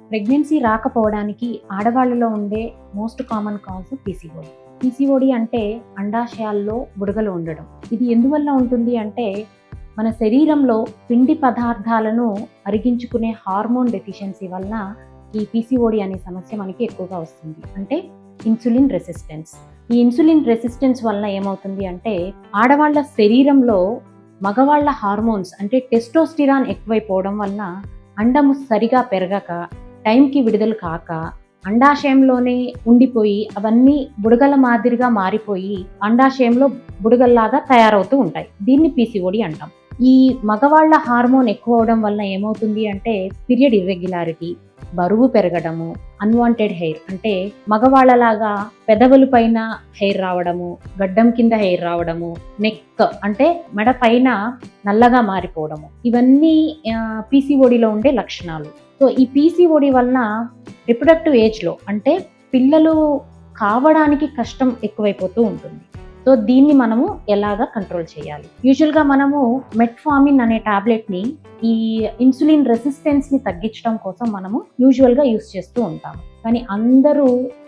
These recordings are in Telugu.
ప్రెగ్నెన్సీ రాకపోవడానికి ఆడవాళ్ళలో ఉండే most common cause PCOD. PCOD అంటే అండాశయాల్లో బుడగలు ఉండడం. ఇది ఎందువల్ల ఉంటుంది అంటే మన శరీరంలో పిండి పదార్థాలను అరిగించుకునే హార్మోన్ డెఫిషియన్సీ వలన ఈ పీసీఓడి అనే సమస్య మనకి ఎక్కువగా వస్తుంది. అంటే ఇన్సులిన్ రెసిస్టెన్స్. ఈ ఇన్సులిన్ రెసిస్టెన్స్ వలన ఏమవుతుంది అంటే ఆడవాళ్ళ శరీరంలో మగవాళ్ళ హార్మోన్స్ అంటే టెస్టోస్టిరాన్ ఎక్కువైపోవడం వలన అండము సరిగా పెరగక టైంకి విడుదల కాక అండాశయంలోనే ఉండిపోయి అవన్నీ బుడగల మాదిరిగా మారిపోయి అండాశయంలో బుడగల్లాగా తయారవుతూ ఉంటాయి. దీన్ని పీసీఓడి అంటాం. ఈ మగవాళ్ళ హార్మోన్ ఎక్కువ అవడం వలన ఏమవుతుంది అంటే పీరియడ్ ఇర్రెగ్యులారిటీ, బరువు పెరగడము, అన్వాంటెడ్ హెయిర్ అంటే మగవాళ్ళలాగా పెదవుల పైన హెయిర్ రావడము, గడ్డం కింద హెయిర్ రావడము, నెక్ అంటే మెడ పైన నల్లగా మారిపోవడము, ఇవన్నీ పీసీఓడిలో ఉండే లక్షణాలు. సో ఈ పీసీఓడి వలన రిప్రొడక్టివ్ ఏజ్లో అంటే పిల్లలు కావడానికి కష్టం ఎక్కువైపోతూ ఉంటుంది. సో దీన్ని మనము ఎలాగా కంట్రోల్ చేయాలి? యూజువల్గా మనము మెట్ఫార్మిన్ అనే టాబ్లెట్ని ఈ ఇన్సులిన్ రెసిస్టెన్స్ని తగ్గించడం కోసం మనము యూజువల్గా యూస్ చేస్తూ ఉంటాము. కానీ అందరూ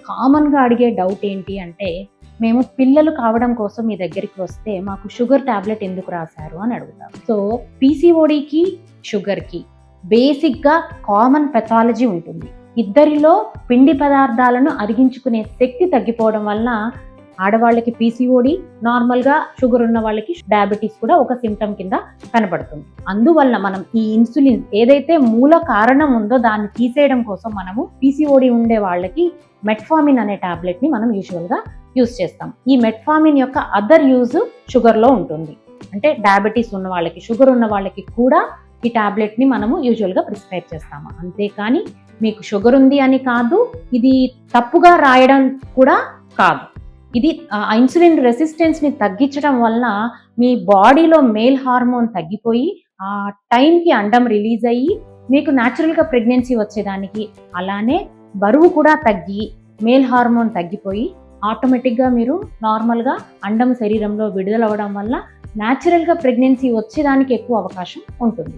కామన్గా అడిగే డౌట్ ఏంటి అంటే మేము పిల్లలు కావడం కోసం మీ దగ్గరికి వస్తే మాకు షుగర్ టాబ్లెట్ ఎందుకు రాశారు అని అడుగుతారు. సో పీసీఓడికి షుగర్కి బేసిక్గా కామన్ పెథాలజీ ఉంటుంది. ఇద్దరిలో పిండి పదార్థాలను అరిగించుకునే శక్తి తగ్గిపోవడం వలన ఆడవాళ్ళకి పీసీఓడి, నార్మల్గా షుగర్ ఉన్న వాళ్ళకి డయాబెటీస్ కూడా ఒక సిమ్టమ్ కింద కనబడుతుంది. అందువల్ల మనం ఈ ఇన్సులిన్ ఏదైతే మూల కారణం ఉందో దాన్ని తీసేయడం కోసం మనము పీసీఓడి ఉండే వాళ్ళకి మెట్ఫార్మిన్ అనే టాబ్లెట్ని మనం యూజువల్గా యూజ్ చేస్తాం. ఈ మెట్ఫార్మిన్ యొక్క అదర్ యూజ్ షుగర్లో ఉంటుంది. అంటే డయాబెటీస్ ఉన్న వాళ్ళకి, షుగర్ ఉన్న వాళ్ళకి కూడా ఈ టాబ్లెట్ని మనము యూజువల్గా ప్రిస్క్రైబ్ చేస్తాము. అంతేకాని మీకు షుగర్ ఉంది అని కాదు, ఇది తప్పుగా రాయడం కూడా కాదు. ఇది ఇన్సులిన్ రెసిస్టెన్స్ని తగ్గించడం వలన మీ బాడీలో మేల్ హార్మోన్ తగ్గిపోయి ఆ టైంకి అండం రిలీజ్ అయ్యి మీకు న్యాచురల్గా ప్రెగ్నెన్సీ వచ్చేదానికి, అలానే బరువు కూడా తగ్గి మేల్ హార్మోన్ తగ్గిపోయి ఆటోమేటిక్గా మీరు నార్మల్గా అండం శరీరంలో విడుదలవ్వడం వల్ల న్యాచురల్గా ప్రెగ్నెన్సీ వచ్చేదానికి ఎక్కువ అవకాశం ఉంటుంది.